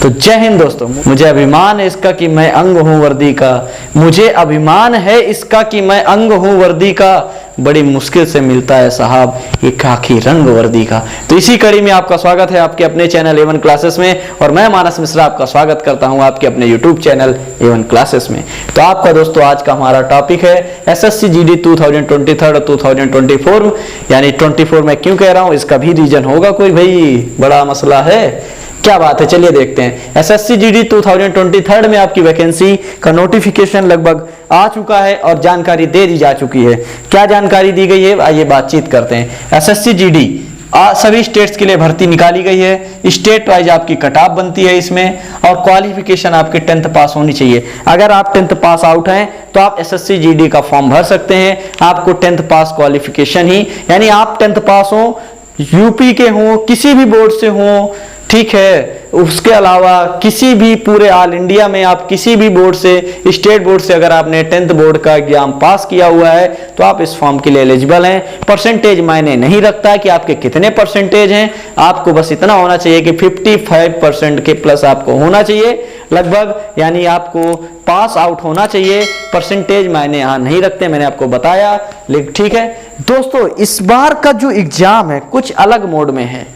तो जय हिंद दोस्तों। मुझे अभिमान है इसका कि मैं अंग हूं वर्दी का, मुझे अभिमान है इसका कि मैं अंग हूं वर्दी का, बड़ी मुश्किल से मिलता है साहब ये खाकी रंग वर्दी का। तो इसी कड़ी में आपका स्वागत है आपके अपने चैनल A1 क्लासेस में, और मैं मानस मिश्रा आपका स्वागत करता हूं आपके अपने YouTube चैनल A1 क्लासेस में। तो आपका दोस्तों आज का हमारा टॉपिक है SSC GD 2023 और 2024, यानी 24 में क्यों कह रहा हूं इसका भी रीजन होगा कोई, भाई बड़ा मसला है, क्या बात है, चलिए देखते हैं। SSC GD 2023 में आपकी वैकेंसी का नोटिफिकेशन लगभग आ चुका है और जानकारी दे दी जा चुकी है। क्या जानकारी दी गई है आइए बातचीत करते हैं। SSC GD सभी स्टेट्स के लिए भर्ती निकाली गई है, स्टेट वाइज आपकी कट ऑफ बनती है इसमें, और क्वालिफिकेशन आपके 10th पास होनी चाहिए। अगर आप 10th पास आउट हैं तो आप SSC GD का फॉर्म भर सकते हैं। आपको 10th पास क्वालिफिकेशन ही, यानी आप 10th पास हो, यूपी के हो, किसी भी बोर्ड से हो, ठीक है, उसके अलावा किसी भी पूरे ऑल इंडिया में आप किसी भी बोर्ड से, स्टेट बोर्ड से अगर आपने 10th बोर्ड का एग्जाम पास किया हुआ है तो आप इस फॉर्म के लिए एलिजिबल हैं। परसेंटेज मायने नहीं रखता है कि आपके कितने परसेंटेज हैं, आपको बस इतना होना चाहिए कि 55% के प्लस आपको होना चाहिए लगभग, यानी आपको पास आउट होना चाहिए। परसेंटेज मायने यहां नहीं रखते, मैंने आपको बताया। लेकिन ठीक है दोस्तों, इस बार का जो एग्जाम है कुछ अलग मोड में है।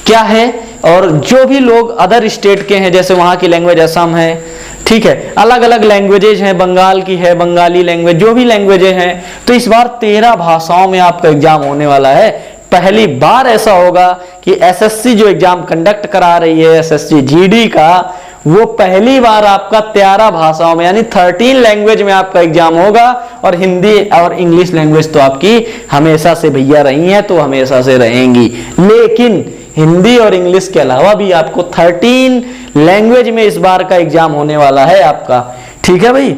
क्या है, और जो भी लोग अदर स्टेट के हैं, जैसे वहां की लैंग्वेज असम है, ठीक है, अलग अलग लैंग्वेजेज हैं, बंगाल की है, बंगाली लैंग्वेज, जो भी लैंग्वेजेज हैं, तो इस बार 13 भाषाओं में आपका एग्जाम होने वाला है। पहली बार ऐसा होगा कि SSC जो एग्जाम कंडक्ट करा रही है SSC GD का, वो पहली बार आपका 13 भाषाओं में यानी 13 लैंग्वेज में आपका एग्जाम होगा। और हिंदी और इंग्लिश लैंग्वेज तो आपकी हमेशा से भैया रही हैं, तो हमेशा से रहेंगी, लेकिन हिंदी और इंग्लिश के अलावा भी आपको 13 लैंग्वेज में इस बार का एग्जाम होने वाला है आपका, ठीक है भाई।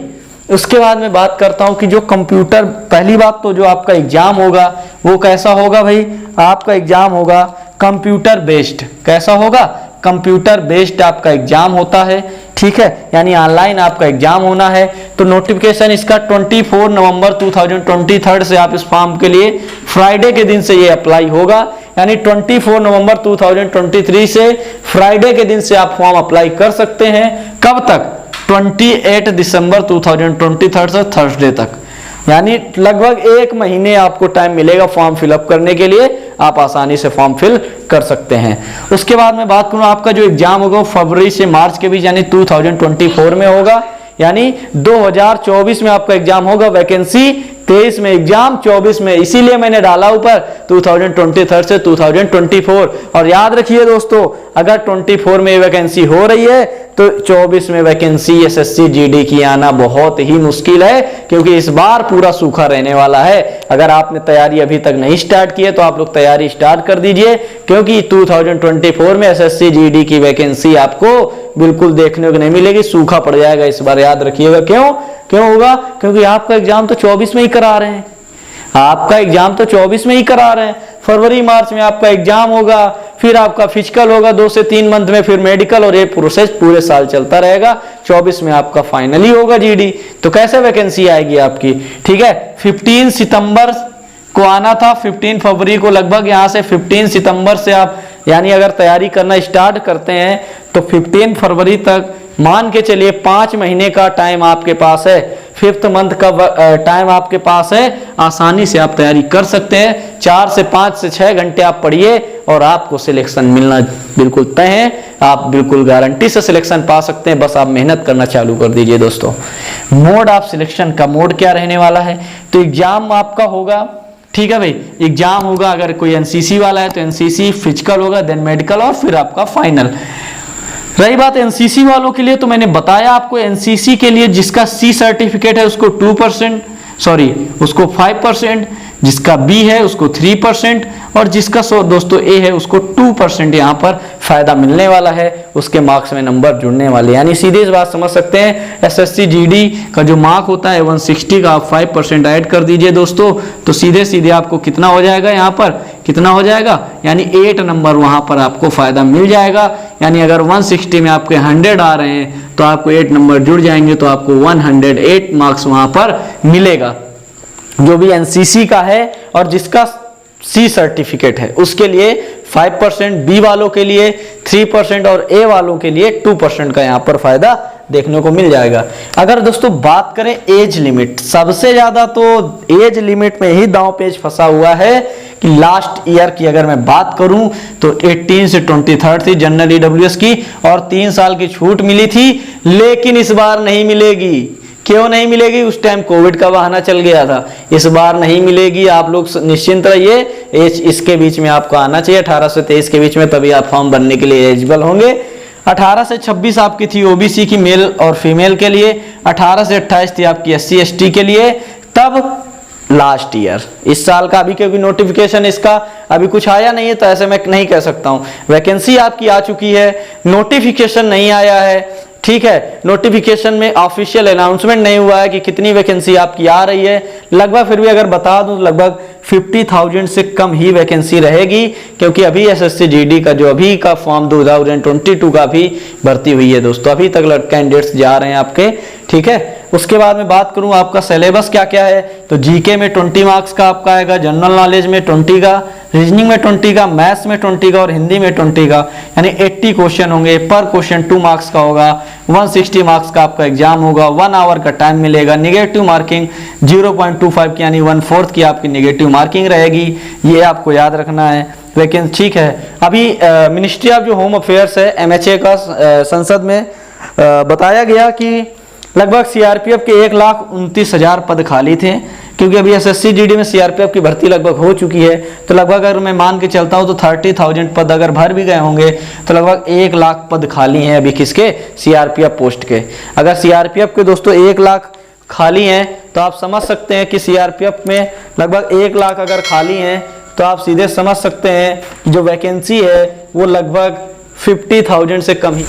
उसके बाद मैं बात करता हूं कि जो कंप्यूटर, पहली बात तो जो आपका एग्जाम होगा वो कैसा होगा भाई, आपका एग्जाम होगा कंप्यूटर बेस्ड। कैसा होगा, कंप्यूटर बेस्ड आपका एग्जाम होता है, ठीक है, यानी ऑनलाइन आपका एग्जाम होना है। तो नोटिफिकेशन इसका 24 नवंबर 2023 से आप इस फॉर्म के लिए फ्राइडे के दिन से ये अप्लाई होगा, यानी 24 नवंबर 2023 से फ्राइडे के दिन से आप फॉर्म अप्लाई कर सकते हैं। कब तक, 28 दिसंबर 2023 से थर्सडे तक, यानी लगभग 1 महीने आपको टाइम मिलेगा फॉर्म फिलअप करने के लिए, आप आसानी से फॉर्म फिल कर सकते हैं। उसके बाद मैं बात करूं, आपका जो एग्जाम होगा फरवरी से मार्च के बीच यानी 2024 में होगा, यानी 2024 में आपका एग्जाम होगा। वैकेंसी 23 में एग्जाम, 24 में, इसीलिए मैंने डाला ऊपर 2023 से 2024। और याद रखिए दोस्तों, अगर 24 में वैकेंसी हो रही है तो 24 में वैकेंसी SSC GD की आना बहुत ही मुश्किल है, क्योंकि इस बार पूरा सूखा रहने वाला है। अगर आपने तैयारी अभी तक नहीं स्टार्ट की है तो आप लोग तैयारी स्टार्ट कर दीजिए, क्योंकि 2024 में SSC GD की वैकेंसी आपको बिल्कुल देखने को नहीं मिलेगी, सूखा पड़ जाएगा इस बार, याद रखिएगा। क्यों होगा, क्योंकि आपका एग्जाम तो 24 में ही करा रहे हैं, आपका एग्जाम तो 24 में ही करा रहे हैं। फरवरी मार्च में आपका एग्जाम होगा, फिर आपका फिजिकल होगा 2 से 3 मंथ में, फिर मेडिकल, और ये प्रोसेस पूरे साल चलता रहेगा। 24 में आपका फाइनली होगा GD। तो कैसे वैकेंसी आएगी आपकी, ठीक है, 15 सितंबर को आना था, 15 फरवरी को लगभग, यहां से 15 सितंबर से आप यानी अगर तैयारी करना स्टार्ट करते हैं तो 15 फरवरी तक मान के चलिए 5 महीने का टाइम आपके पास है, 5th मंथ का टाइम आपके पास है, आसानी से आप तैयारी कर सकते हैं। 4 से 5 से 6 घंटे आप पढ़िए और आपको सिलेक्शन मिलना बिल्कुल तय है, आप बिल्कुल गारंटी से सिलेक्शन पा सकते हैं, बस आप मेहनत करना चालू कर दीजिए दोस्तों। मोड ऑफ सिलेक्शन का मोड क्या रहने वाला है, तो एग्जाम आपका होगा, ठीक है भाई, एग्जाम होगा, अगर कोई NCC वाला है तो NCC, फिजिकल होगा, देन मेडिकल, और फिर आपका फाइनल। रही बात NCC वालों के लिए, तो मैंने बताया आपको NCC के लिए जिसका C सर्टिफिकेट है उसको 2%, सॉरी उसको 5%, जिसका B है उसको 3%, और जिसका दोस्तों A है उसको 2% यहाँ पर फायदा मिलने वाला है, उसके मार्क्स में नंबर जुड़ने वाले, यानी सीधे इस बात समझ सकते हैं SSC GD का जो मार्क होता है 160 का, आप 5% ऐड कर दीजिए दोस्तों, तो सीधे सीधे आपको कितना हो जाएगा, यहाँ पर कितना हो जाएगा, यानी 8 नंबर वहां पर आपको फायदा मिल जाएगा। यानी अगर 160 में आपके 100 आ रहे हैं तो आपको 8 नंबर जुड़ जाएंगे, तो आपको 108 मार्क्स वहां पर मिलेगा, जो भी NCC का है। और जिसका सी सर्टिफिकेट है उसके लिए 5%, बी वालों के लिए 3% और ए वालों के लिए 2% का यहाँ पर फायदा देखने को मिल जाएगा। अगर दोस्तों बात करें एज लिमिट, सबसे ज्यादा तो एज लिमिट में ही दांव पेच फंसा हुआ है कि लास्ट ईयर की अगर मैं बात करूं तो 18 से 23 थी जनरल ईडब्ल्यूएस की और 3 साल की छूट मिली थी, लेकिन इस बार नहीं मिलेगी। क्यों नहीं मिलेगी? उस टाइम कोविड का बहाना चल गया था, इस बार नहीं मिलेगी। आप लोग निश्चिंत रहिए, एज इसके बीच में आपको आना चाहिए 18 से 23 के बीच में, तभी आप फॉर्म भरने के लिए एलिजिबल होंगे। 18 से 26 आपकी थी ओबीसी की मेल और फीमेल के लिए, 18 से 28 थी आपकी एससी एसटी के लिए। तब लास्ट ईयर इस साल का अभी क्योंकि नोटिफिकेशन इसका अभी कुछ आया नहीं है तो ऐसे मैं नहीं कह सकता हूं। वैकेंसी आपकी आ चुकी है, नोटिफिकेशन नहीं आया है, ठीक है। नोटिफिकेशन में ऑफिशियल अनाउंसमेंट नहीं हुआ है कि कितनी वैकेंसी आपकी आ रही है। लगभग फिर भी अगर बता दूं लगभग 50,000 से कम ही वैकेंसी रहेगी, क्योंकि अभी एसएससी जीडी का जो अभी का फॉर्म 2022 का भी भर्ती हुई है दोस्तों, अभी तक कैंडिडेट्स जा रहे हैं आपके, ठीक है। उसके बाद में बात करूं आपका सिलेबस क्या क्या है, तो जीके में 20 मार्क्स का आपका आएगा, जनरल नॉलेज में 20 का, रीजनिंग में 20 का, मैथ्स में 20 का और हिंदी में 20 का, यानी 80 क्वेश्चन होंगे। पर क्वेश्चन 2 मार्क्स का होगा, 160 मार्क्स का आपका एग्जाम होगा, 1 आवर का टाइम मिलेगा। निगेटिव मार्किंग 0.25 की यानी 1/4 की आपकी निगेटिव मार्किंग रहेगी, ये आपको याद रखना है। लेकिन ठीक है, अभी मिनिस्ट्री ऑफ जो होम अफेयर्स है MHA का संसद में बताया गया कि लगभग सीआरपीएफ के 1,29,000 पद खाली थे, क्योंकि अभी एसएससी जीडी में सीआरपीएफ की भर्ती लगभग हो चुकी है। तो लगभग अगर मैं मान के चलता हूं तो 30,000 पद अगर भर भी गए होंगे तो लगभग 1 लाख पद खाली हैं अभी किसके, सीआरपीएफ पोस्ट के। अगर सीआरपीएफ के दोस्तों 1 लाख खाली हैं तो आप समझ सकते हैं कि सीआरपीएफ में लगभग 1 लाख अगर खाली हैं तो आप सीधे समझ सकते हैं कि जो वैकेंसी है वो लगभग 50,000 से कम ही,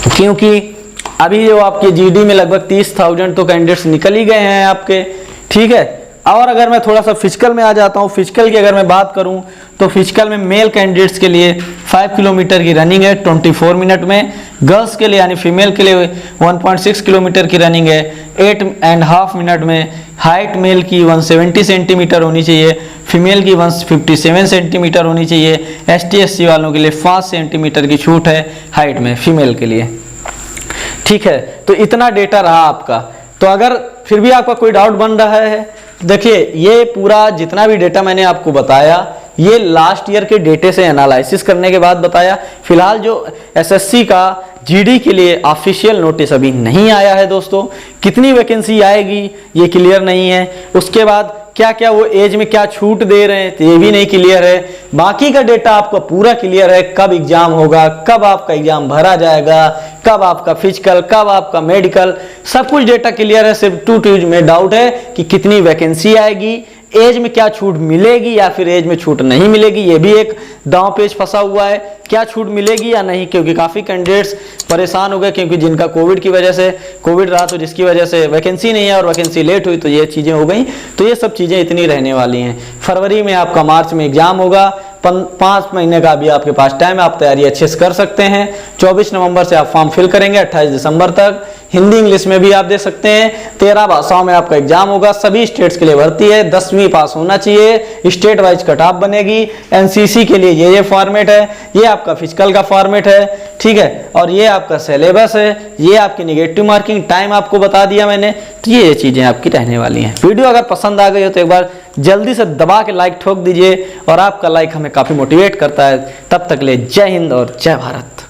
क्योंकि अभी जो आपके जीडी में लगभग 30,000 तो कैंडिडेट्स निकल ही गए हैं आपके, ठीक है। और अगर मैं थोड़ा सा फिजिकल में आ जाता हूं, फिजिकल की अगर मैं बात करूं तो फिजिकल में मेल कैंडिडेट्स के लिए 5 किलोमीटर की रनिंग है 24 मिनट में, गर्ल्स के लिए यानी फीमेल के लिए 1.6 किलोमीटर की रनिंग है 8.5 मिनट में। हाइट मेल की 170 सेंटीमीटर होनी चाहिए, फीमेल की 157 सेंटीमीटर होनी चाहिए। ST SC वालों के लिए 5 सेंटीमीटर की छूट है हाइट में फीमेल के लिए, ठीक है। तो इतना डेटा रहा आपका। तो अगर फिर भी आपका कोई डाउट बन रहा है, देखिए ये पूरा जितना भी डेटा मैंने आपको बताया ये लास्ट ईयर के डेटे से एनालिसिस करने के बाद बताया। फिलहाल जो एसएससी का जीडी के लिए ऑफिशियल नोटिस अभी नहीं आया है दोस्तों, कितनी वैकेंसी आएगी ये क्लियर नहीं है। उसके बाद क्या क्या वो एज में क्या छूट दे रहे हैं तो ये भी नहीं क्लियर है। बाकी का डेटा आपका पूरा क्लियर है, कब एग्जाम होगा, कब आपका एग्जाम भरा जाएगा, कब आपका फिजिकल, कब आपका मेडिकल, सब कुछ डेटा क्लियर है। सिर्फ 2 चीज में डाउट है कि कितनी वैकेंसी आएगी, एज में क्या छूट मिलेगी या फिर एज में छूट नहीं मिलेगी, ये भी एक दांव पेच फंसा हुआ है, क्या छूट मिलेगी या नहीं। क्योंकि काफी कैंडिडेट्स परेशान हो गए, क्योंकि जिनका कोविड की वजह से कोविड रहा तो जिसकी वजह से वैकेंसी नहीं है और वैकेंसी लेट हुई तो ये चीजें हो गई। तो ये सब चीजें इतनी रहने वाली हैं। फरवरी में आपका, मार्च में एग्जाम होगा, 5 महीने का अभी आपके पास टाइम है, आप तैयारी अच्छे से कर सकते हैं। 24 नवंबर से आप फॉर्म फिल करेंगे, 28 दिसंबर तक। हिंदी इंग्लिश में भी आप दे सकते हैं, 13 भाषाओं में आपका एग्जाम होगा। सभी स्टेट्स के लिए भर्ती है, 10वीं पास होना चाहिए। स्टेट वाइज कट ऑफ बनेगी। एनसीसी के लिए ये फॉर्मेट है, ये आपका फिजिकल का फॉर्मेट है, ठीक है। और ये आपका सिलेबस है, ये आपकी निगेटिव मार्किंग टाइम आपको बता दिया मैंने। तो ये चीजें आपकी रहने वाली हैं। वीडियो अगर पसंद आ गई हो तो एक बार जल्दी से दबा के लाइक ठोक दीजिए, और आपका लाइक हमें काफी मोटिवेट करता है। तब तक ले जय हिंद और जय भारत।